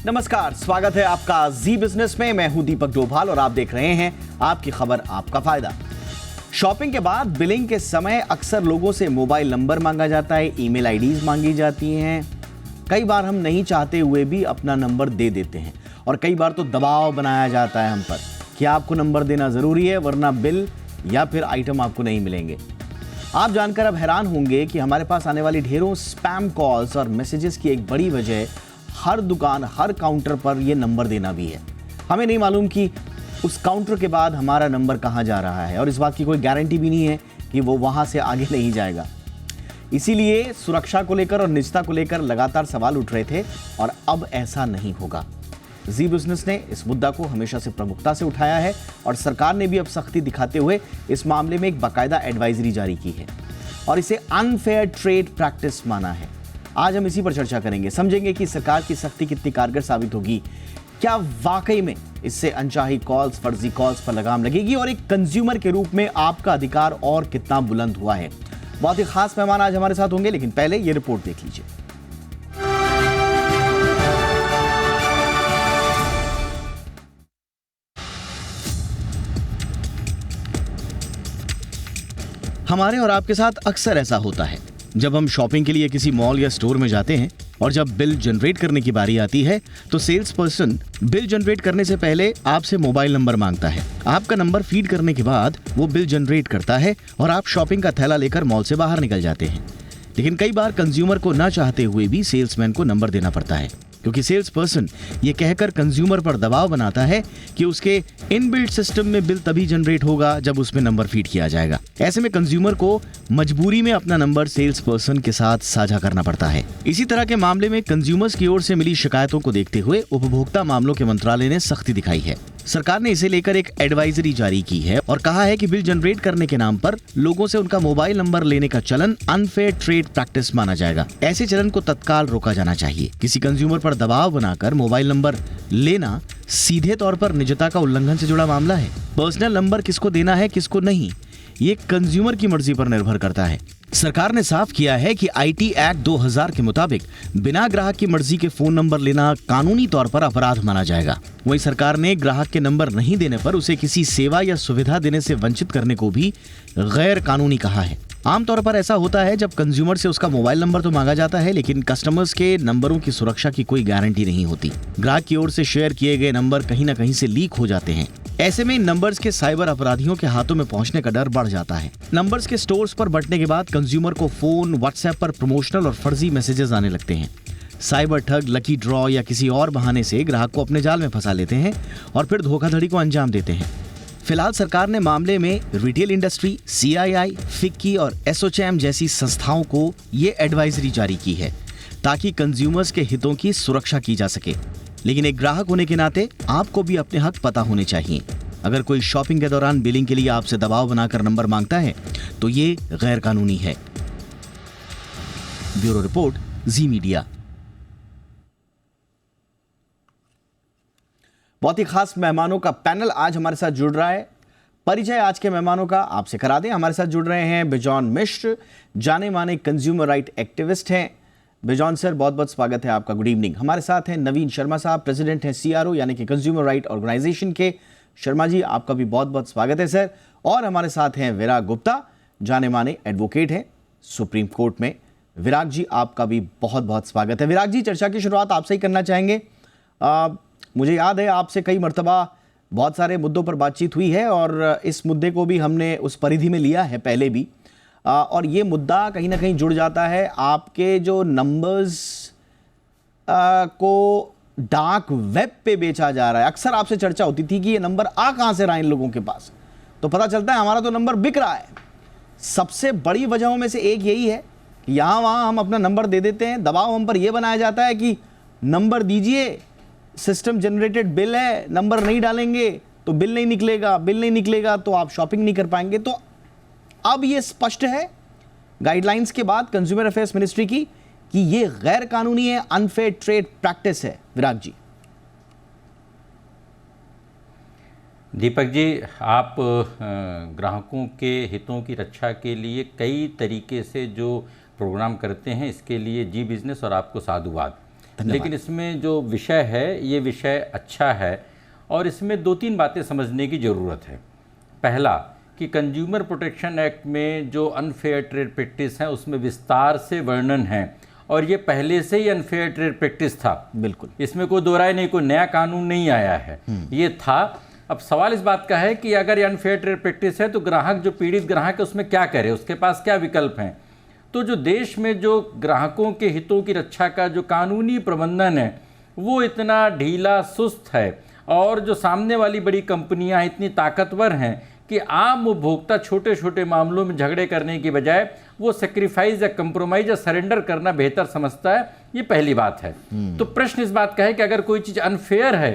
नमस्कार, स्वागत है आपका जी बिजनेस में। मैं हूं दीपक डोभाल और आप देख रहे हैं आपकी खबर आपका फायदा। शॉपिंग के बाद बिलिंग के समय अक्सर लोगों से मोबाइल नंबर मांगा जाता है, ईमेल आईडीज मांगी जाती हैं। कई बार हम नहीं चाहते हुए भी अपना नंबर दे देते हैं और कई बार तो दबाव बनाया जाता है हम पर कि आपको नंबर देना जरूरी है वरना बिल या फिर आइटम आपको नहीं मिलेंगे। आप जानकर अब हैरान होंगे कि हमारे पास आने वाली ढेरों स्पैम कॉल्स और मैसेजेस की एक बड़ी वजह हर दुकान, हर काउंटर पर यह नंबर देना भी है। हमें नहीं मालूम कि उस काउंटर के बाद हमारा नंबर कहां जा रहा है और इस बात की कोई गारंटी भी नहीं है कि वो वहां से आगे नहीं जाएगा। इसीलिए सुरक्षा को लेकर और निजता को लेकर लगातार सवाल उठ रहे थे और अब ऐसा नहीं होगा। जी बिजनेस ने इस मुद्दा को हमेशा से प्रमुखता से उठाया है और सरकार ने भी अब सख्ती दिखाते हुए इस मामले में एक बाकायदा एडवाइजरी जारी की है और इसे अनफेयर ट्रेड प्रैक्टिस माना है। आज हम इसी पर चर्चा करेंगे, समझेंगे कि सरकार की सख्ती कितनी कारगर साबित होगी। क्या वाकई में इससे अनचाही कॉल्स, फर्जी कॉल्स पर लगाम लगेगी और एक कंज्यूमर के रूप में आपका अधिकार और कितना बुलंद हुआ है। बहुत ही खास मेहमान आज हमारे साथ होंगे, लेकिन पहले ये रिपोर्ट देख लीजिए। हमारे और आपके साथ अक्सर ऐसा होता है जब हम शॉपिंग के लिए किसी मॉल या स्टोर में जाते हैं और जब बिल जनरेट करने की बारी आती है तो सेल्स पर्सन बिल जनरेट करने से पहले आपसे मोबाइल नंबर मांगता है। आपका नंबर फीड करने के बाद वो बिल जनरेट करता है और आप शॉपिंग का थैला लेकर मॉल से बाहर निकल जाते हैं। लेकिन कई बार कंज्यूमर को ना चाहते हुए भी सेल्समैन को नंबर देना पड़ता है, क्योंकि सेल्स पर्सन ये कहकर कंज्यूमर पर दबाव बनाता है कि उसके इनबिल्ट सिस्टम में बिल तभी जनरेट होगा जब उसमें नंबर फीड किया जाएगा। ऐसे में कंज्यूमर को मजबूरी में अपना नंबर सेल्स पर्सन के साथ साझा करना पड़ता है। इसी तरह के मामले में कंज्यूमर्स की ओर से मिली शिकायतों को देखते हुए उपभोक्ता मामलों के मंत्रालय ने सख्ती दिखाई है। सरकार ने इसे लेकर एक एडवाइजरी जारी की है और कहा है कि बिल जनरेट करने के नाम पर लोगों से उनका मोबाइल नंबर लेने का चलन अनफेयर ट्रेड प्रैक्टिस माना जाएगा। ऐसे चलन को तत्काल रोका जाना चाहिए। किसी कंज्यूमर पर दबाव बनाकर मोबाइल नंबर लेना सीधे तौर पर निजता का उल्लंघन से जुड़ा मामला है। पर्सनल नंबर किसको देना है, किसको नहीं, ये कंज्यूमर की मर्जी पर निर्भर करता है। सरकार ने साफ किया है कि आईटी एक्ट 2000 के मुताबिक बिना ग्राहक की मर्जी के फोन नंबर लेना कानूनी तौर पर अपराध माना जाएगा। वहीं सरकार ने ग्राहक के नंबर नहीं देने पर उसे किसी सेवा या सुविधा देने से वंचित करने को भी गैर कानूनी कहा है। आमतौर पर ऐसा होता है जब कंज्यूमर से उसका मोबाइल नंबर तो मांगा जाता है, लेकिन कस्टमर्स के नंबरों की सुरक्षा की कोई गारंटी नहीं होती। ग्राहक की ओर से शेयर किए गए नंबर कहीं न कहीं से लीक हो जाते हैं। ऐसे में नंबर्स के साइबर अपराधियों के हाथों में पहुंचने का डर बढ़ जाता है। नंबर्स के स्टोर्स पर बंटने के बाद कंज्यूमर को फोन, व्हाट्सएप पर प्रमोशनल और फर्जी मैसेजेस आने लगते हैं। साइबर ठग लकी ड्रॉ या किसी और बहाने से ग्राहक को अपने जाल में फंसा लेते हैं और फिर धोखाधड़ी को अंजाम देते हैं। फिलहाल सरकार ने मामले में रिटेल इंडस्ट्री, सीआईआई, फिक्की और एसोचैम जैसी संस्थाओं को ये एडवाइजरी जारी की है ताकि कंज्यूमर्स के हितों की सुरक्षा की जा सके। लेकिन एक ग्राहक होने के नाते आपको भी अपने हक पता होने चाहिए। अगर कोई शॉपिंग के दौरान बिलिंग के लिए आपसे दबाव बनाकर नंबर मांगता है तो ये गैर कानूनी है। ब्यूरो रिपोर्ट, जी मीडिया। बहुत ही खास मेहमानों का पैनल आज हमारे साथ जुड़ रहा है। परिचय आज के मेहमानों का आपसे करा दें। हमारे साथ जुड़ रहे हैं बिजॉन मिश्र, जाने माने कंज्यूमर राइट एक्टिविस्ट हैं। बिजॉन सर, बहुत बहुत स्वागत है आपका, गुड इवनिंग। हमारे साथ हैं नवीन शर्मा साहब, प्रेसिडेंट हैं सीआरओ यानी कि कंज्यूमर राइट ऑर्गेनाइजेशन के। शर्मा जी, आपका भी बहुत बहुत स्वागत है सर। और हमारे साथ हैं विराग गुप्ता, जाने माने एडवोकेट हैं सुप्रीम कोर्ट में। विराग जी, आपका भी बहुत बहुत स्वागत है। विराग जी, चर्चा की शुरुआत आपसे ही करना चाहेंगे। मुझे याद है आपसे कई मर्तबा बहुत सारे मुद्दों पर बातचीत हुई है और इस मुद्दे को भी हमने उस परिधि में लिया है पहले भी, और ये मुद्दा कहीं ना कहीं जुड़ जाता है आपके जो नंबर्स को डार्क वेब पे बेचा जा रहा है। अक्सर आपसे चर्चा होती थी कि ये नंबर आ कहां से रहा है इन लोगों के पास, तो पता चलता है हमारा तो नंबर बिक रहा है। सबसे बड़ी वजहों में से एक यही है कि यहाँ वहाँ हम अपना नंबर दे देते हैं, दबाव हम पर यह बनाया जाता है कि नंबर दीजिए, सिस्टम जनरेटेड बिल है, नंबर नहीं डालेंगे तो बिल नहीं निकलेगा, बिल नहीं निकलेगा तो आप शॉपिंग नहीं कर पाएंगे। तो अब ये स्पष्ट है गाइडलाइंस के बाद कंज्यूमर अफेयर्स मिनिस्ट्री की कि ये गैर कानूनी है, अनफेयर ट्रेड प्रैक्टिस है। विराग जी। दीपक जी, आप ग्राहकों के हितों की रक्षा के लिए कई तरीके से जो प्रोग्राम करते हैं, इसके लिए जी बिजनेस और आपको साधुवाद। धन्यवाद। लेकिन इसमें जो विषय है ये विषय अच्छा है और इसमें 2-3 बातें समझने की ज़रूरत है। पहला कि कंज्यूमर प्रोटेक्शन एक्ट में जो अनफेयर ट्रेड प्रैक्टिस है उसमें विस्तार से वर्णन है और ये पहले से ही अनफेयर ट्रेड प्रैक्टिस था। बिल्कुल, इसमें कोई दो राय नहीं, कोई नया कानून नहीं आया है, ये था। अब सवाल इस बात का है कि अगर ये अनफेयर ट्रेड प्रैक्टिस है तो ग्राहक, जो पीड़ित ग्राहक है, उसमें क्या करे, उसके पास क्या विकल्प हैं। तो जो देश में जो ग्राहकों के हितों की रक्षा का जो कानूनी प्रबंधन है वो इतना ढीला सुस्त है और जो सामने वाली बड़ी कंपनियां इतनी ताकतवर हैं कि आम उपभोक्ता छोटे छोटे मामलों में झगड़े करने की बजाय वो सेक्रीफाइस या कंप्रोमाइज या सरेंडर करना बेहतर समझता है। ये पहली बात है। तो प्रश्न इस बात का है कि अगर कोई चीज़ अनफेयर है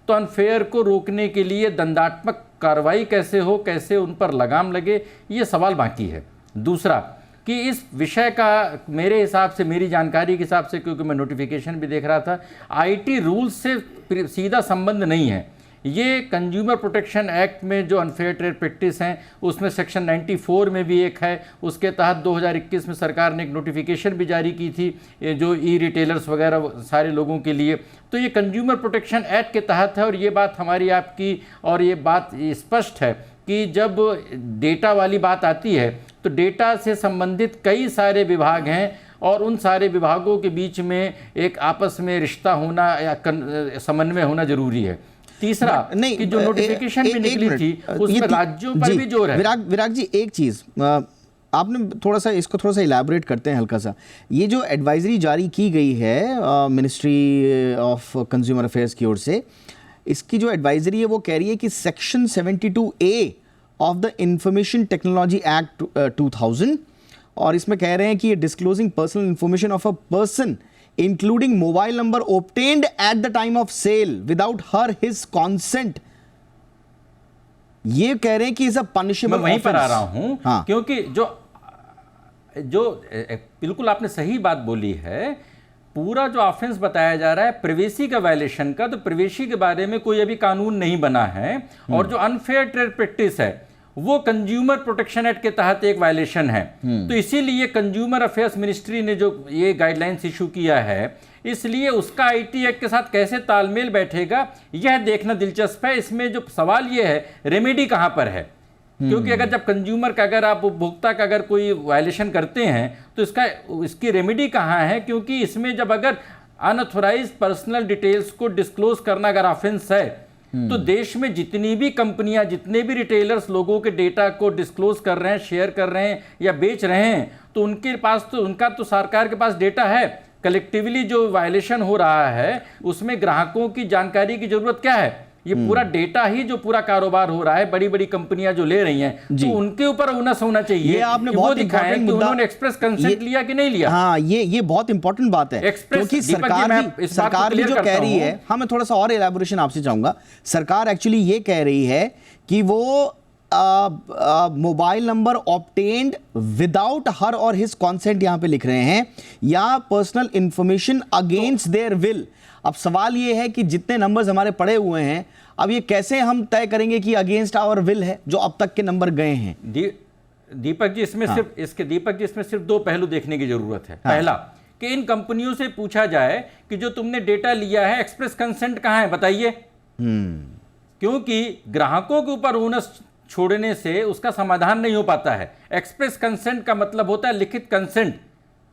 तो अनफेयर को रोकने के लिए दंडात्मक कार्रवाई कैसे हो, कैसे उन पर लगाम लगे, ये सवाल बाकी है। दूसरा कि इस विषय का मेरे हिसाब से, मेरी जानकारी के हिसाब से, क्योंकि मैं नोटिफिकेशन भी देख रहा था, आईटी रूल्स से सीधा संबंध नहीं है। ये कंज्यूमर प्रोटेक्शन एक्ट में जो अनफेयर ट्रेड प्रैक्टिस हैं उसमें सेक्शन 94 में भी एक है। उसके तहत 2021 में सरकार ने एक नोटिफिकेशन भी जारी की थी जो ई रिटेलर्स वगैरह सारे लोगों के लिए। तो ये कंज्यूमर प्रोटेक्शन एक्ट के तहत है और ये बात हमारी आपकी, और ये बात स्पष्ट है कि जब डेटा वाली बात आती है तो डेटा से संबंधित कई सारे विभाग हैं और उन सारे विभागों के बीच में एक आपस में रिश्ता होना या समन्वय होना जरूरी है। तीसरा नहीं, कि जो नोटिफिकेशन भी निकली थी उसमें राज्यों पर भी जोर है। विराग जी, एक चीज आपने थोड़ा सा इसको थोड़ा सा इलैबोरेट करते हैं हल्का सा। ये जो एडवाइजरी जारी की गई है मिनिस्ट्री ऑफ कंज्यूमर अफेयर्स की ओर से, इसकी जो एडवाइजरी है वो कह रही है कि section 72A of the information technology act 2000, और इसमें कह रहे हैं कि ये disclosing personal information of a person including mobile number obtained at the time of sale without her his consent, ये कह रहे हैं कि इज अ पनिशेबल। मैं वहीं पर आ रहा हूं। हाँ। क्योंकि जो बिल्कुल आपने सही बात बोली है, पूरा जो ऑफेंस बताया जा रहा है प्रिवेसी का वायलेशन का, तो प्रिवेसी के बारे में कोई अभी कानून नहीं बना है। और जो अनफेयर ट्रेड प्रैक्टिस है वो कंज्यूमर प्रोटेक्शन एक्ट के तहत एक वायलेशन है। तो इसीलिए कंज्यूमर अफेयर्स मिनिस्ट्री ने जो ये गाइडलाइंस इशू किया है, इसलिए उसका आईटी एक्ट के साथ कैसे तालमेल बैठेगा यह देखना दिलचस्प है। इसमें जो सवाल ये है, रेमेडी कहां पर है? क्योंकि अगर जब कंज्यूमर का, अगर आप उपभोक्ता का अगर कोई वायलेशन करते हैं तो इसकी रेमेडी कहां है? क्योंकि इसमें जब अगर अनऑथोराइज पर्सनल डिटेल्स को डिस्क्लोज करना अगर ऑफेंस है तो देश में जितनी भी कंपनियां, जितने भी रिटेलर्स लोगों के डेटा को डिस्क्लोज कर रहे हैं, शेयर कर रहे हैं या बेच रहे हैं, तो उनके पास तो, उनका तो सरकार के पास डेटा है। कलेक्टिवली जो वायलेशन हो रहा है उसमें ग्राहकों की जानकारी की जरूरत क्या है? ये पूरा डेटा ही जो पूरा कारोबार हो रहा है, बड़ी बड़ी कंपनियां जो ले रही हैं, तो उनके ऊपर ओनस होना चाहिए। ये आपने बहुत दिखाया कि उन्होंने एक्सप्रेस कंसेंट लिया कि नहीं लिया। हाँ, ये बहुत इंपॉर्टेंट बात है, क्योंकि सरकार भी जो कह रही है, हाँ मैं थोड़ा सा और एलैबोरेशन आपसे चाहूंगा। सरकार एक्चुअली ये कह रही है कि वो mobile number obtained without her और हिज कॉन्सेंट यहां पे लिख रहे हैं, या personal information against their will. अब सवाल ये है कि जितने नंबर्स हमारे पड़े हुए हैं, अब ये कैसे हम तय करेंगे कि अगेंस्ट आवर विल है जो अब तक के नंबर गए हैं? दीपक जी, इसमें सिर्फ दो पहलू देखने की जरूरत है। पहला कि इन कंपनियों से पूछा जाए कि जो तुमने डेटा लिया है, एक्सप्रेस कंसेंट कहां है, बताइए। क्योंकि ग्राहकों के ऊपर ओनस छोड़ने से उसका समाधान नहीं हो पाता है। एक्सप्रेस कंसेंट का मतलब होता है लिखित कंसेंट,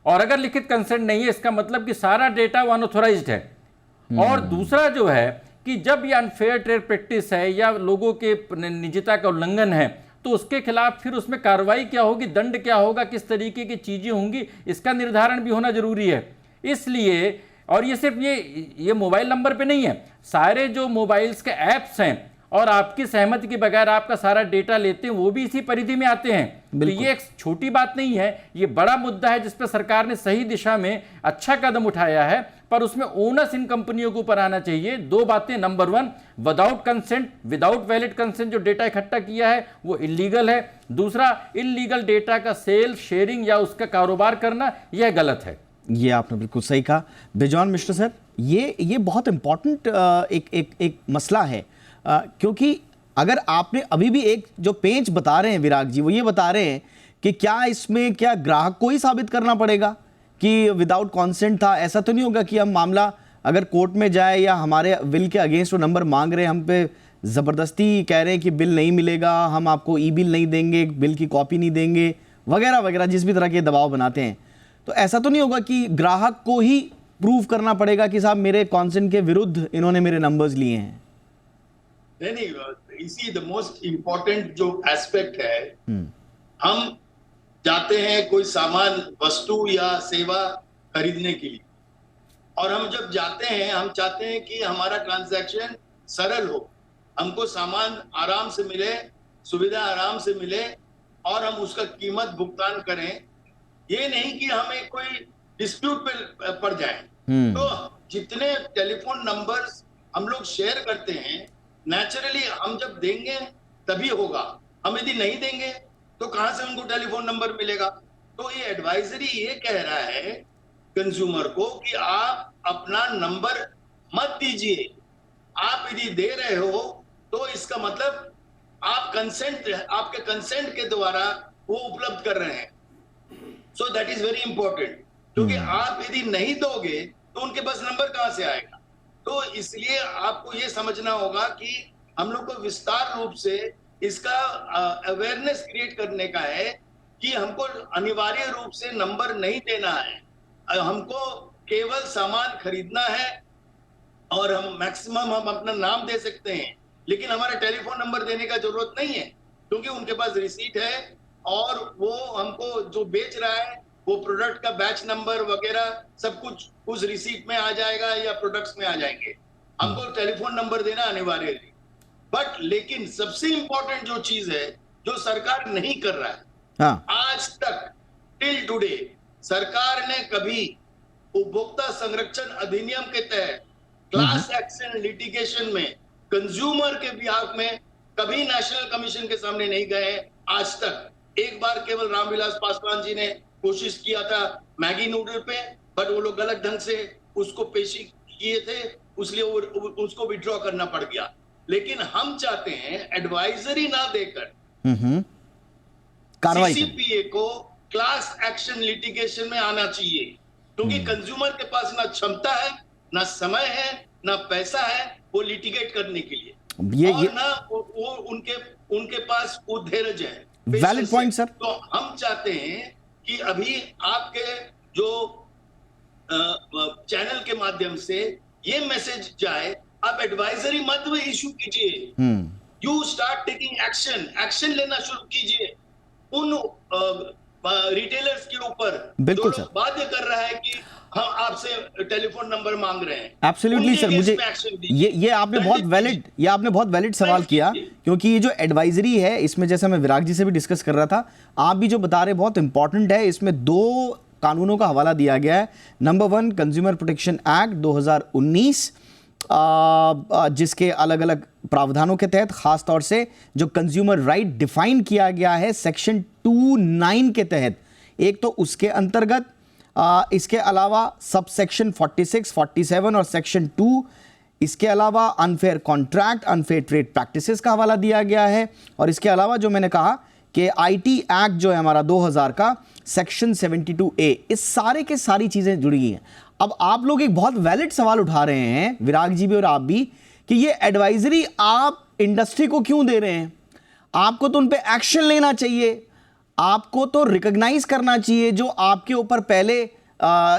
और अगर लिखित कंसेंट नहीं है इसका मतलब कि सारा डेटा वो अनऑथोराइज्ड है। और दूसरा जो है कि जब ये अनफेयर ट्रेड प्रैक्टिस है या लोगों के निजता का उल्लंघन है तो उसके खिलाफ फिर उसमें कार्रवाई क्या होगी, दंड क्या होगा, किस तरीके की चीजें होंगी, इसका निर्धारण भी होना जरूरी है। इसलिए, और ये सिर्फ ये मोबाइल नंबर पे नहीं है, सारे जो मोबाइल्स के ऐप्स हैं और आपकी सहमति के बगैर आपका सारा डेटा लेते हैं वो भी इसी परिधि में आते हैं। तो ये एक छोटी बात नहीं है, ये बड़ा मुद्दा है जिस पर सरकार ने सही दिशा में अच्छा कदम उठाया है, पर उसमें ओनस इन कंपनियों के ऊपर आना चाहिए। दो बातें, number 1, without consent, without valid consent जो डेटा इकट्ठा किया है वो इलीगल है। दूसरा, इलीगल डेटा का सेल, शेयरिंग या उसका कारोबार करना यह गलत है। ये आपने बिल्कुल सही कहा। बिजॉन मिश्र सर, ये बहुत इंपॉर्टेंट एक मसला है, क्योंकि अगर आपने अभी भी एक जो पेंच बता रहे हैं विराग जी, वो ये बता रहे हैं कि क्या इसमें क्या ग्राहक को ही साबित करना पड़ेगा कि विदाउट कॉन्सेंट था? ऐसा तो नहीं होगा कि हम मामला अगर कोर्ट में जाए या हमारे विल के अगेंस्ट वो नंबर मांग रहे हैं, हम पे ज़बरदस्ती कह रहे हैं कि बिल नहीं मिलेगा, हम आपको ई बिल नहीं देंगे, बिल की कॉपी नहीं देंगे, वगैरह वगैरह, जिस भी तरह के दबाव बनाते हैं, तो ऐसा तो नहीं होगा कि ग्राहक को ही प्रूव करना पड़ेगा कि साहब मेरे कॉन्सेंट के विरुद्ध इन्होंने मेरे नंबर्स लिए हैं? नहीं, इसी द मोस्ट इम्पोर्टेंट जो एस्पेक्ट है, हम जाते हैं कोई सामान, वस्तु या सेवा खरीदने के लिए, और हम जब जाते हैं हम चाहते हैं कि हमारा ट्रांजैक्शन सरल हो, हमको सामान आराम से मिले, सुविधा आराम से मिले और हम उसका कीमत भुगतान करें। ये नहीं कि हमें कोई डिस्प्यूट पे पड़ जाए। तो जितने टेलीफोन नंबर्स हम लोग शेयर करते हैं, नेचुरली हम जब देंगे तभी होगा, हम यदि नहीं देंगे तो कहां से उनको टेलीफोन नंबर मिलेगा? तो ये एडवाइजरी ये कह रहा है कंज्यूमर को कि आप अपना नंबर मत दीजिए। आप यदि दे रहे हो तो इसका मतलब आप आपके कंसेंट के द्वारा वो उपलब्ध कर रहे हैं। So that is very important, क्योंकि आप यदि नहीं दोगे तो उनके पास नंबर कहां से आएगा? तो इसलिए आपको ये समझना होगा कि हम लोग को विस्तार रूप से इसका अवेयरनेस क्रिएट करने का है कि हमको अनिवार्य रूप से नंबर नहीं देना है, हमको केवल सामान खरीदना है और हम मैक्सिमम हम अपना नाम दे सकते हैं, लेकिन हमारा टेलीफोन नंबर देने का जरूरत नहीं है, क्योंकि उनके पास रिसीट है और वो हमको जो बेच रहा है वो प्रोडक्ट का बैच नंबर वगैरह सब कुछ उस रिसीट में आ जाएगा या प्रोडक्ट्स में आ जाएंगे। हमको टेलीफोन नंबर देना अनिवार्य है। बट लेकिन सबसे इंपॉर्टेंट जो चीज है जो सरकार नहीं कर रहा है, हाँ। आज तक टिल टुडे सरकार ने कभी उपभोक्ता संरक्षण अधिनियम के तहत क्लास एक्शन लिटिगेशन में कंज्यूमर के बिहाफ में कभी नेशनल कमीशन के सामने नहीं गए आज तक। एक बार केवल रामविलास पासवान जी ने कोशिश किया था मैगी नूडल पे, बट वो लोग गलत ढंग से उसको पेशी किए थे, इसलिए उसको विड्रॉ करना पड़ गया। लेकिन हम चाहते हैं एडवाइजरी ना देकर सीसीपीए को क्लास एक्शन लिटिगेशन में आना चाहिए, क्योंकि कंज्यूमर के पास ना क्षमता है, ना समय है, ना पैसा है वो लिटिगेट करने के लिए, और ना वो उनके पास वो धैर्य है। Valid point sir. तो हम चाहते हैं कि अभी आपके जो चैनल के माध्यम से ये मैसेज जाए, आप एडवाइजरी मत में इशू कीजिए, यू स्टार्ट टेकिंग एक्शन लेना शुरू कीजिए उन रिटेलर्स के ऊपर जो लोग बाध्य कर रहा है कि हम आपसे टेलीफोन नंबर मांग रहे हैं। एब्सोल्युटली सर, मुझे ये आपने बहुत वैलिड सवाल किया, क्योंकि ये जो एडवाइजरी है इसमें, जैसे मैं विराग जी से भी डिस्कस कर रहा था, आप भी जो बता रहे बहुत इंपॉर्टेंट है। इसमें 2 कानूनों का हवाला दिया गया है। नंबर 1 कंज्यूमर प्रोटेक्शन एक्ट 2019, जिसके अलग अलग प्रावधानों के तहत खास तौर से जो कंज्यूमर राइट डिफाइन किया गया है सेक्शन 29 के तहत, एक तो उसके अंतर्गत, इसके अलावा सब सेक्शन 46, 47 और सेक्शन 2, इसके अलावा unfair contract, unfair trade practices का हवाला दिया गया है, और इसके अलावा जो मैंने कहा कि आईटी एक्ट जो है हमारा 2000 का सेक्शन 72A, इस सारे के सारी चीज़ें जुड़ी हैं। अब आप लोग एक बहुत वैलिड सवाल उठा रहे हैं, विराग जी भी और आप भी, कि ये एडवाइजरी आप इंडस्ट्री को क्यों दे रहे हैं? आपको तो उन पे एक्शन लेना चाहिए, आपको तो रिकॉग्नाइज करना चाहिए जो आपके ऊपर पहले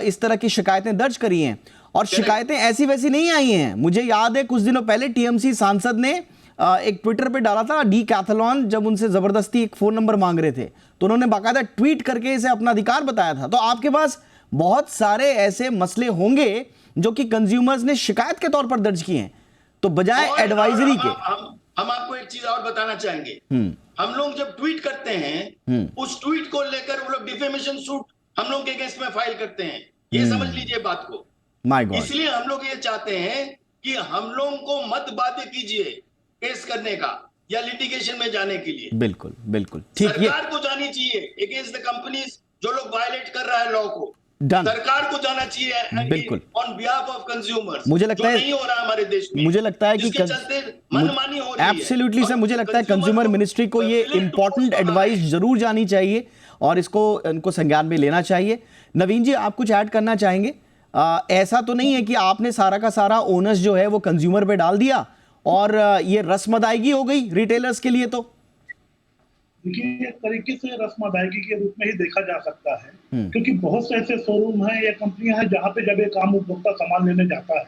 इस तरह की शिकायतें दर्ज करी हैं, और शिकायतें ऐसी वैसी नहीं आई हैं। मुझे याद है कुछ दिनों पहले टीएमसी सांसद ने एक ट्विटर पे डाला था डीकैथलॉन, जब उनसे जबरदस्ती एक फोन नंबर मांग रहे थे तो उन्होंने बाकायदा ट्वीट करके इसे अपना अधिकार बताया था। तो आपके पास बहुत सारे ऐसे मसले होंगे जो कि कंज्यूमर्स ने शिकायत के तौर पर दर्ज किए हैं, तो बजाय एडवाइजरी के हम आपको एक चीज और बताना चाहेंगे। हम लोग जब ट्वीट करते हैं उस ट्वीट को लेकर वो लोग डिफेमेशन सूट हम लोग के केस में फाइल करते हैं, ये समझ लीजिए बात को। My God. इसलिए हम लोग ये चाहते हैं कि हम लोगों को मत बाध्य कीजिए केस करने का या लिटिगेशन में जाने के लिए। बिल्कुल बिल्कुल ठीक है, सरकार को जानी चाहिए अगेंस्ट द कंपनीज जो लोग वायलेट कर रहा है लॉ को। Done. सरकार को जाना चाहिए बिल्कुल ऑन बिहाफ ऑफ कंज्यूमर्स। मुझे लगता है नहीं हो रहा हमारे देश में, मुझे लगता है कि मनमानी हो रही है। एब्सोल्युटली सर, मुझे लगता है कंज्यूमर मिनिस्ट्री को ये इंपॉर्टेंट एडवाइस जरूर जानी चाहिए, और इसको इनको संज्ञान में लेना चाहिए। नवीन जी, आप कुछ ऐड करना चाहेंगे? ऐसा तो नहीं है कि आपने सारा का सारा ओनस जो है वो कंज्यूमर पे डाल दिया और ये रस्म अदायगी हो गई रिटेलर्स के लिए? तो देखिए, एक तरीके से रस्म अदायगी के रूप में ही देखा जा सकता है, क्योंकि बहुत से ऐसे शोरूम हैं या कंपनियां हैं जहां पे जब एक आम उपभोक्ता सामान लेने जाता है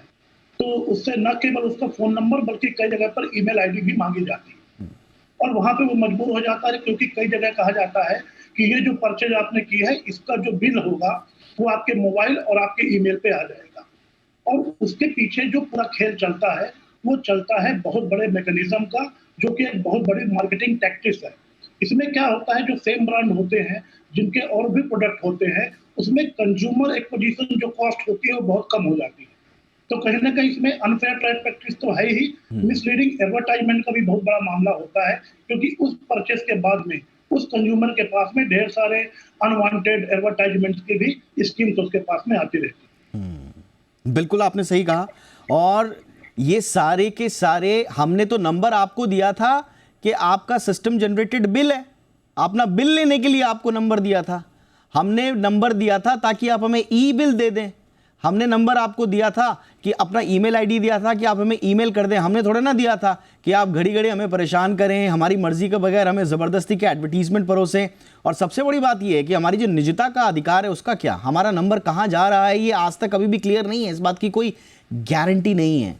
तो उससे न केवल उसका फोन नंबर बल्कि कई जगह पर ईमेल आईडी भी मांगी जाती है और वहां पे वो मजबूर हो जाता है, क्योंकि कई जगह कहा जाता है कि ये जो परचेज आपने की है इसका जो बिल होगा वो आपके मोबाइल और आपके ईमेल पे आ जाएगा। और उसके पीछे जो पूरा खेल चलता है वो चलता है बहुत बड़े मैकेनिज्म का, जो कि एक बहुत बड़ी मार्केटिंग टैक्टिक्स है। इसमें क्या होता है, जो सेम ब्रांड होते हैं जिनके और भी प्रोडक्ट होते हैं उसमें कंज्यूमर एक्विजिशन जो कॉस्ट होती है वो बहुत कम हो जाती है। तो कहीं ना कहीं इसमें अनफेयर ट्रेड प्रैक्टिस तो है ही, मिसलीडिंग एडवर्टाइजमेंट का भी बहुत बड़ा मामला होता है, क्योंकि उस परचेस के बाद में उस कंज्यूमर के पास में ढेर सारे अनवांटेड एडवर्टाइजमेंट की भी स्कीम्स उसके पास में आती रहती। बिल्कुल आपने सही कहा। और ये सारे के सारे हमने तो नंबर आपको दिया था कि आपका सिस्टम जनरेटेड बिल है, अपना बिल लेने के लिए आपको नंबर दिया था। हमने नंबर दिया था ताकि आप हमें ई बिल दे दें। हमने नंबर आपको दिया था कि अपना ईमेल आईडी दिया था कि आप हमें ईमेल कर दें। हमने थोड़ा ना दिया था कि आप घड़ी घड़ी हमें परेशान करें, हमारी मर्जी के बगैर हमें ज़बरदस्ती के एडवर्टीजमेंट परोसें। और सबसे बड़ी बात यह है कि हमारी जो निजता का अधिकार है उसका क्या, हमारा नंबर कहाँ जा रहा है, ये आज तक कभी भी क्लियर नहीं है। इस बात की कोई गारंटी नहीं है।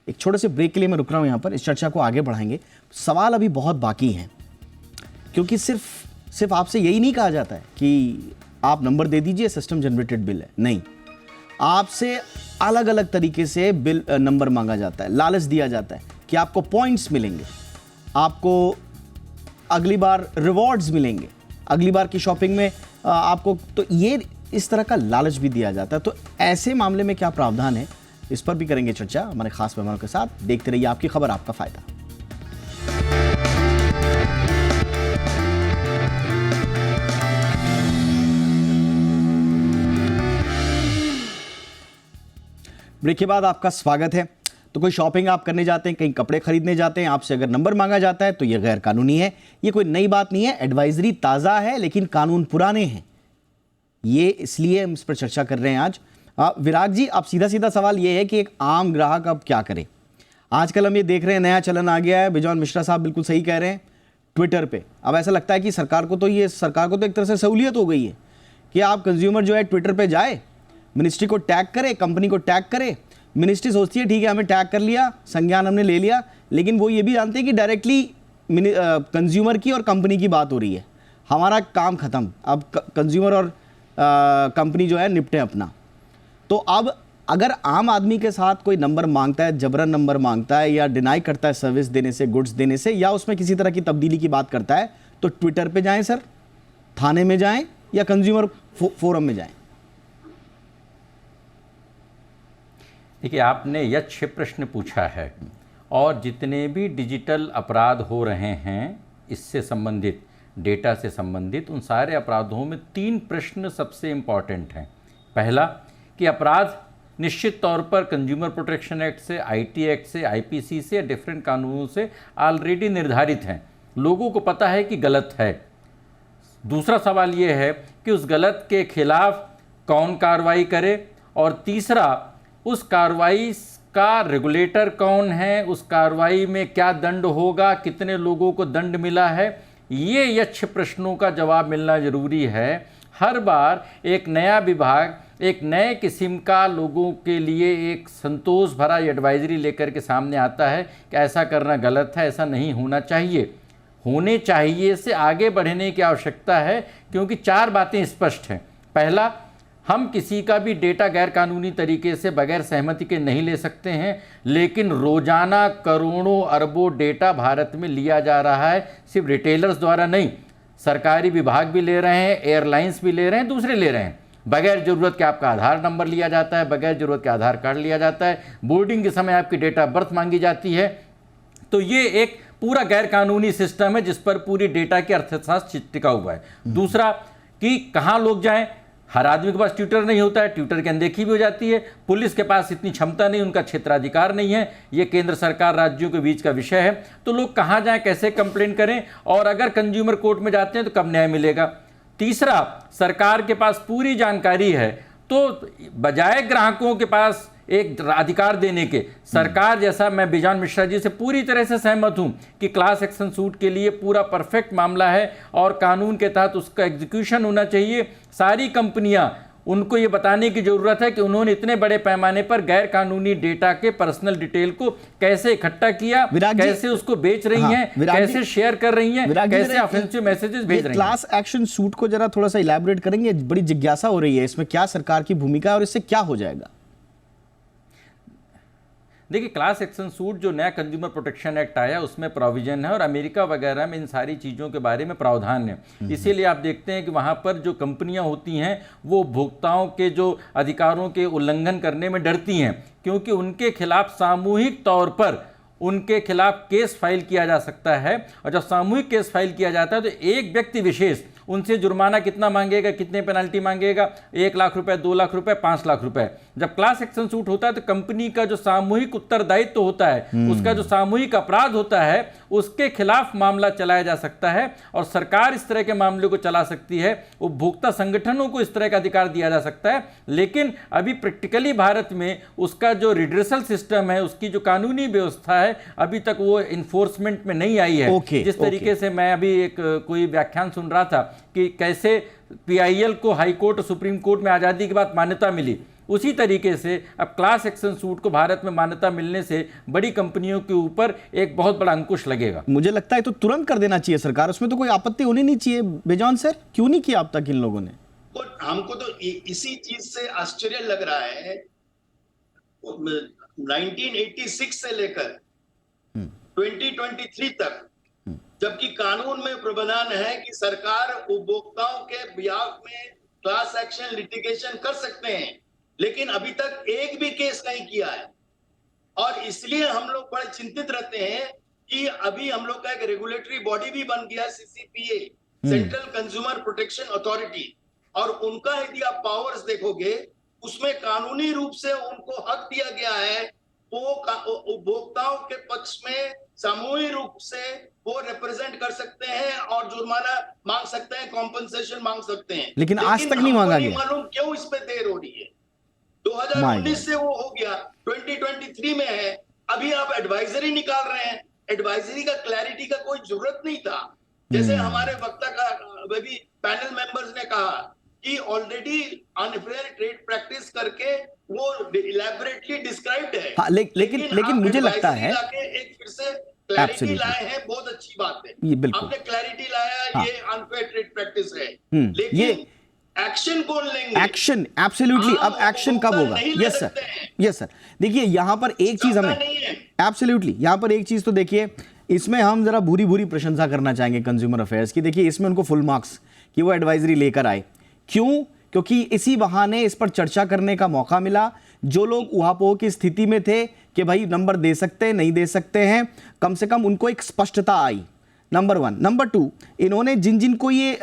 एक छोटे से ब्रेक के लिए मैं रुक रहा हूँ यहाँ पर, इस चर्चा को आगे बढ़ाएंगे। सवाल अभी बहुत बाकी हैं, क्योंकि सिर्फ आपसे यही नहीं कहा जाता है कि आप नंबर दे दीजिए सिस्टम जनरेटेड बिल है। नहीं, आपसे अलग अलग तरीके से बिल नंबर मांगा जाता है, लालच दिया जाता है कि आपको पॉइंट्स मिलेंगे, आपको अगली बार रिवॉर्ड्स मिलेंगे, अगली बार की शॉपिंग में आपको, तो ये इस तरह का लालच भी दिया जाता है। तो ऐसे मामले में क्या प्रावधान है, इस पर भी करेंगे चर्चा हमारे खास मेहमानों के साथ। देखते रहिए आपकी खबर, आपका फायदा। ब्रेक के बाद आपका स्वागत है। तो कोई शॉपिंग आप करने जाते हैं, कहीं कपड़े खरीदने जाते हैं, आपसे अगर नंबर मांगा जाता है तो ये गैर कानूनी है। ये कोई नई बात नहीं है, एडवाइजरी ताज़ा है, लेकिन कानून पुराने हैं। ये इसलिए हम इस पर चर्चा कर रहे हैं आज। विराग जी, आप सीधा सवाल ये है कि एक आम ग्राहक अब क्या करे? आजकल हम ये देख रहे हैं, नया चलन आ गया है। बिजॉन मिश्रा साहब बिल्कुल सही कह रहे हैं, ट्विटर पे अब ऐसा लगता है कि सरकार को तो एक तरह से सहूलियत हो गई है कि आप कंज्यूमर जो है ट्विटर पे जाए, मिनिस्ट्री को टैग करे, कंपनी को टैग करे। मिनिस्ट्री सोचती है ठीक है हमें टैग कर लिया, संज्ञान हमने ले लिया, लेकिन वो ये भी जानते हैं कि डायरेक्टली कंज्यूमर की और कंपनी की बात हो रही है, हमारा काम खत्म, अब कंज्यूमर और कंपनी जो है निपटे अपना। तो अब अगर आम आदमी के साथ कोई नंबर मांगता है, जबरन नंबर मांगता है या डिनाई करता है सर्विस देने से, गुड्स देने से, या उसमें किसी तरह की तब्दीली की बात करता है, तो ट्विटर पे जाएं सर, थाने में जाएं या कंज्यूमर फोरम में जाएं? देखिए, आपने यह 6 प्रश्न पूछा है, और जितने भी डिजिटल अपराध हो रहे हैं इससे संबंधित, डेटा से संबंधित, उन सारे अपराधों में 3 प्रश्न सबसे इम्पॉर्टेंट हैं। पहला कि अपराध निश्चित तौर पर कंज्यूमर प्रोटेक्शन एक्ट से, आईटी एक्ट से, आईपीसी से, डिफरेंट कानूनों से ऑलरेडी निर्धारित हैं, लोगों को पता है कि गलत है। दूसरा सवाल ये है कि उस गलत के खिलाफ कौन कार्रवाई करे, और तीसरा उस कार्रवाई का रेगुलेटर कौन है, उस कार्रवाई में क्या दंड होगा, कितने लोगों को दंड मिला है। ये यक्ष प्रश्नों का जवाब मिलना जरूरी है। हर बार एक नया विभाग एक नए किस्म का लोगों के लिए एक संतोष भरा एडवाइजरी लेकर के सामने आता है कि ऐसा करना गलत है, ऐसा नहीं होना चाहिए। होने चाहिए से आगे बढ़ने की आवश्यकता है, क्योंकि 4 बातें स्पष्ट हैं। पहला, हम किसी का भी डेटा गैर कानूनी तरीके से बगैर सहमति के नहीं ले सकते हैं, लेकिन रोजाना करोड़ों अरबों डेटा भारत में लिया जा रहा है, सिर्फ रिटेलर्स द्वारा नहीं, सरकारी विभाग भी ले रहे हैं, एयरलाइंस भी ले रहे हैं, दूसरे ले रहे हैं। बगैर ज़रूरत के आपका आधार नंबर लिया जाता है, बगैर ज़रूरत के आधार कार्ड लिया जाता है, बोर्डिंग के समय आपकी डेट ऑफ बर्थ मांगी जाती है। तो ये एक पूरा गैर कानूनी सिस्टम है जिस पर पूरी डेटा की अर्थशास्त्र टिका हुआ है। दूसरा कि कहाँ लोग जाएं, हर आदमी के पास ट्विटर नहीं होता है, ट्विटर की अनदेखी भी हो जाती है, पुलिस के पास इतनी क्षमता नहीं, उनका क्षेत्राधिकार नहीं है, ये केंद्र सरकार राज्यों के बीच का विषय है। तो लोग कहाँ जाएं, कैसे कंप्लेंट करें, और अगर कंज्यूमर कोर्ट में जाते हैं तो कब न्याय मिलेगा। तीसरा, सरकार के पास पूरी जानकारी है, तो बजाय ग्राहकों के पास एक अधिकार देने के, सरकार, जैसा मैं बिजॉन मिश्रा जी से पूरी तरह से सहमत हूं कि क्लास एक्शन सूट के लिए पूरा परफेक्ट मामला है और कानून के तहत उसका एग्जीक्यूशन होना चाहिए। सारी कंपनियां, उनको ये बताने की जरूरत है कि उन्होंने इतने बड़े पैमाने पर गैर कानूनी डेटा के पर्सनल डिटेल को कैसे इकट्ठा किया, कैसे उसको बेच रही हैं, कैसे शेयर कर रही हैं, कैसे ऑफेंसिव मैसेजेस भेज रही हैं। क्लास एक्शन सूट को जरा थोड़ा सा इलैबोरेट करेंगे, बड़ी जिज्ञासा हो रही है इसमें, क्या सरकार की भूमिका है और इससे क्या हो जाएगा? देखिए, क्लास एक्शन सूट जो नया कंज्यूमर प्रोटेक्शन एक्ट आया उसमें प्रोविजन है और अमेरिका वगैरह में इन सारी चीज़ों के बारे में प्रावधान है। इसीलिए आप देखते हैं कि वहाँ पर जो कंपनियाँ होती हैं वो उपभोक्ताओं के जो अधिकारों के उल्लंघन करने में डरती हैं, क्योंकि उनके खिलाफ सामूहिक तौर पर उनके खिलाफ केस फाइल किया जा सकता है। और जब सामूहिक केस फाइल किया जाता है तो एक व्यक्ति विशेष उनसे जुर्माना कितना मांगेगा, कितने पेनल्टी मांगेगा, 1 लाख रुपए, 2 लाख रुपए, 5 लाख रुपए। जब क्लास एक्शन सूट होता है तो कंपनी का जो सामूहिक उत्तरदायित्व होता है, उसका जो सामूहिक अपराध होता है, उसके खिलाफ मामला चलाया जा सकता है और सरकार इस तरह के मामले को चला सकती है। उपभोक्ता संगठनों को इस तरह का अधिकार दिया जा सकता है, लेकिन अभी प्रैक्टिकली भारत में उसका जो रिड्रेसल सिस्टम है, उसकी जो कानूनी व्यवस्था है, अभी तक वो इन्फोर्समेंट में नहीं आई है। जिस तरीके से मैं अभी एक कोई व्याख्यान सुन रहा था कि कैसे पीआईएल को हाई कोर्ट और सुप्रीम कोर्ट में आज़ादी के बाद मान्यता मिली, उसी तरीके से अब क्लास एक्शन सूट को भारत में मान्यता मिलने से बड़ी कंपनियों के ऊपर एक बहुत बड़ा अंकुश लगेगा। मुझे लगता है तो तुरंत कर देना चाहिए सरकार, उसमें तो कोई आपत्ति होनी नहीं चाहिए। बेजॉन सर, क्यों नहीं किया अब तक इन लोगों ने? हमको तो इसी चीज से आश्चर्य लग रहा है, 1986 से लेकर 2023 तक, जबकि कानून में प्रावधान है कि सरकार उपभोक्ताओं के बिहाफ में क्लास एक्शन लिटिगेशन कर सकते हैं, लेकिन अभी तक एक भी केस नहीं किया है। और इसलिए हम लोग बड़े चिंतित रहते हैं कि अभी हम लोग का एक रेगुलेटरी बॉडी भी बन गया, CCPA, central consumer protection authority, और उनका यदि आप पावर्स देखोगे उसमें कानूनी रूप से उनको हक दिया गया है, वो उपभोक्ताओं के पक्ष में सामूहिक रूप से वो रिप्रेजेंट कर सकते हैं और जुर्माना मांग सकते हैं, कॉम्पनसेशन मांग सकते हैं। लेकिन आज तक नहीं मांगा गया। मालूम क्यों इस पे देर हो रही है। 2019 से वो हो गया, 2023 में है, अभी आप एडवाइजरी निकाल रहे हैं। एडवाइजरी का क्लैरिटी का कोई जरूरत नहीं था। जैसे हमारे वक्ता का भी पैनल मेंबर्स ने कहा कि ऑलरेडी अनफेयर ट्रेड प्रैक्टिस करके वो इलैबोरेटली डिस्क्राइब्ड है। हाँ, लेकिन मुझे लगता है एक फिर से क्लैरिटी लाए हैं, बहुत अच्छी बात है। ये बिल्कुल आपने क्लैरिटी लाया, हाँ, ये अनफेयर ट्रेड प्रैक्टिस है, ये लेकिन एक्शन कौन लेंगे? एक्शन एब्सोल्युटली, अब एक्शन कब होगा? Yes sir, yes sir. देखिए यहाँ पर एक चीज हमें एब्सोल्युटली, यहाँ पर एक चीज तो देखिए, इसमें हम जरा भूरी भूरी प्रशंसा करना चाहेंगे कंज्यूमर अफेयर्स की। देखिए इसमें उनको फुल मार्क्स कि वो एडवाइजरी लेकर आए। क्यों? क्योंकि इसी बहाने इस पर चर्चा करने का मौका मिला। जो लोग उहापोह की स्थिति में थे कि भाई नंबर दे सकते हैं नहीं दे सकते हैं, कम से कम उनको एक स्पष्टता आई, नंबर 1। नंबर 2, इन्होंने जिन जिन को ये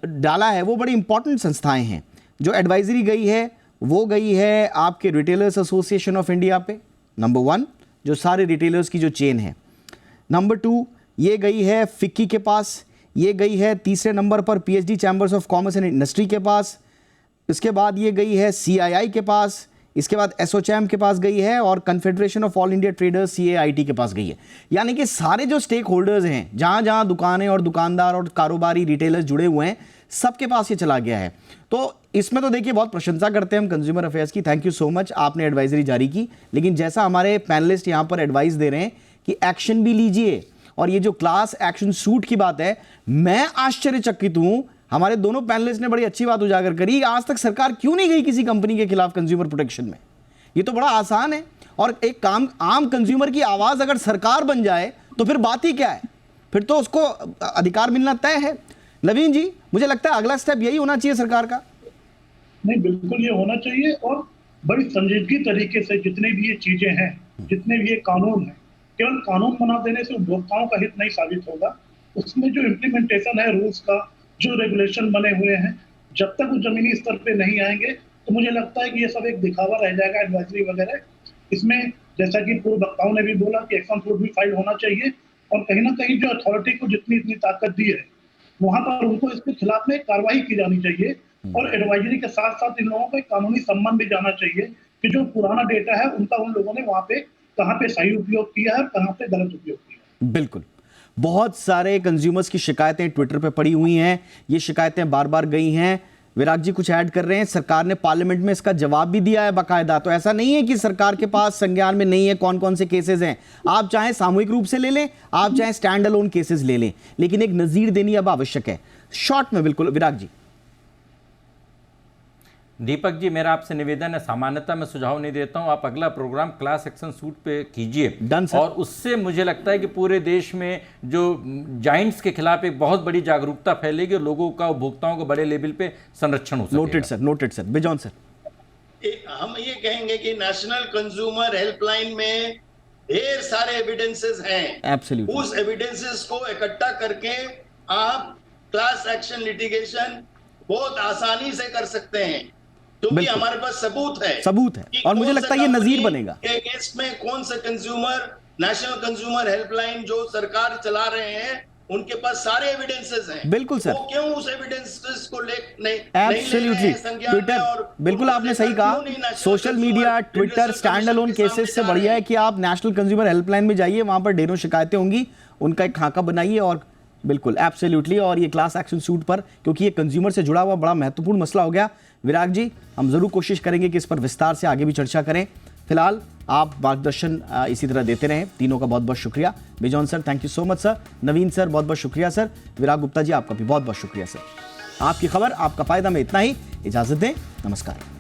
डाला है वो बड़ी इंपॉर्टेंट संस्थाएं हैं। जो एडवाइजरी गई है वो गई है आपके रिटेलर्स एसोसिएशन ऑफ इंडिया पे, नंबर 1, जो सारे रिटेलर्स की जो चेन है। नंबर 2, ये गई है फिक्की के पास, ये गई है तीसरे नंबर पर PhD chambers of commerce and industry के पास, इसके बाद ये गई है सीआईआई के पास, इसके बाद एसोचैम के पास गई है और Confederation of All India Traders CAIT के पास गई है। यानी कि सारे जो स्टेक होल्डर्स हैं, जहाँ जहाँ दुकानें और दुकानदार और कारोबारी रिटेलर्स जुड़े हुए हैं, सबके पास ये चला गया है। तो इसमें तो देखिए बहुत प्रशंसा करते हैं हम कंज्यूमर अफेयर्स की, थैंक यू सो मच, आपने एडवाइजरी जारी की। लेकिन जैसा हमारे पैनलिस्ट यहाँ पर एडवाइस दे रहे हैं कि एक्शन भी लीजिए, और ये जो क्लास एक्शन सूट की बात है, मैं आश्चर्यचकित हूँ। हमारे दोनों पैनलिस्ट ने बड़ी अच्छी बात उजागर करी, आज तक सरकार क्यों नहीं गई किसी कंपनी के खिलाफ कंज्यूमर प्रोटेक्शन में। ये तो बड़ा आसान है, और एक काम आम कंज्यूमर की आवाज अगर सरकार बन जाए तो फिर बात ही क्या है, फिर तो उसको अधिकार मिलना तय है। नवीन जी, मुझे लगता है अगला स्टेप यही होना चाहिए सरकार का। नहीं, बिल्कुल ये होना चाहिए, और बड़ी संजीदगी तरीके से जितने भी ये चीजें हैं, जितने भी ये कानून है, केवल कानून बना देने से उपभोक्ताओं का हित नहीं साबित होगा। उसमें जो इम्प्लीमेंटेशन है रूल्स का, जो रेगुलेशन बने हुए हैं, जब तक वो जमीनी स्तर पे नहीं आएंगे तो मुझे लगता है कि ये सब एक दिखावा रह जाएगा, एडवाइजरी वगैरह। इसमें जैसा कि पूर्व वक्ताओं ने भी बोला कि एक्शन सूट भी फाइल होना चाहिए, और कहीं ना कहीं जो अथॉरिटी को जितनी इतनी ताकत दी है वहां पर उनको इसके खिलाफ में कार्रवाई की जानी चाहिए और एडवाइजरी के साथ साथ इन लोगों को एक कानूनी सम्मान भी जाना चाहिए कि जो पुराना डेटा है उनका उन लोगों ने वहां पे कहाँ पे सही उपयोग किया है और कहाँ पे गलत उपयोग किया है। बिल्कुल, बहुत सारे कंज्यूमर्स की शिकायतें ट्विटर पे पड़ी हुई हैं, ये शिकायतें बार बार गई हैं। विराग जी कुछ ऐड कर रहे हैं, सरकार ने पार्लियामेंट में इसका जवाब भी दिया है बाकायदा, तो ऐसा नहीं है कि सरकार के पास संज्ञान में नहीं है कौन कौन से केसेस हैं। आप चाहे सामूहिक रूप से ले लें, आप चाहे स्टैंड अलोन केसेस ले लें, लेकिन एक नजीर देनी अब आवश्यक है। शॉर्ट में बिल्कुल विराग जी। दीपक जी, मेरा आपसे निवेदन है, सामान्यतः मैं सुझाव नहीं देता हूं, आप अगला प्रोग्राम क्लास एक्शन सूट पे कीजिए। Done sir. और उससे मुझे लगता है कि पूरे देश में जो जाइंट्स के खिलाफ एक बहुत बड़ी जागरूकता फैलेगी और लोगों का, उपभोक्ताओं को बड़े लेवल पे संरक्षण हो सकेगा। Noted sir, noted sir. Bison sir, हम ये कहेंगे कि नेशनल कंज्यूमर हेल्पलाइन में ढेर सारे एविडेंसेस हैं। एब्सोल्युटली। उस एविडेंसेस को इकट्ठा करके आप क्लास एक्शन लिटिगेशन बहुत आसानी से कर सकते हैं, क्योंकि बिल्कुल। हमारे पास सबूत है। सबूत है कि और मुझे कौन लगता है सा ये नजीर कंपनी बनेगा। के केस में कौन से कंज्यूमर, नेशनल कंज्यूमर हेल्पलाइन जो सरकार चला रहे हैं, उनके पास सारे एविडेंसेस हैं। बिल्कुल सर। वो क्यों उस एविडेंसेस को नहीं एब्सोल्युटली। ट्विटर, बिल्कुल आपने सही कहा, social media, Twitter, stand alone cases से बढ़िया है कि आप नेशनल कंज्यूमर हेल्पलाइन में जाइए, वहां पर ढेरों शिकायतें होंगी, उनका एक खाका बनाइए। और बिल्कुल एब्सोल्युटली, और ये क्लास एक्शन सूट पर, क्योंकि ये कंज्यूमर से जुड़ा हुआ बड़ा महत्वपूर्ण मसला हो गया। विराग जी, हम जरूर कोशिश करेंगे कि इस पर विस्तार से आगे भी चर्चा करें। फिलहाल आप मार्गदर्शन इसी तरह देते रहें। तीनों का बहुत बहुत शुक्रिया। Bison sir, thank you so much sir. Naveen sir, बहुत बहुत शुक्रिया सर। विराग गुप्ता जी, आपका भी बहुत बहुत शुक्रिया सर। आपकी खबर, आपका फायदा में इतना ही। इजाजत दें, नमस्कार।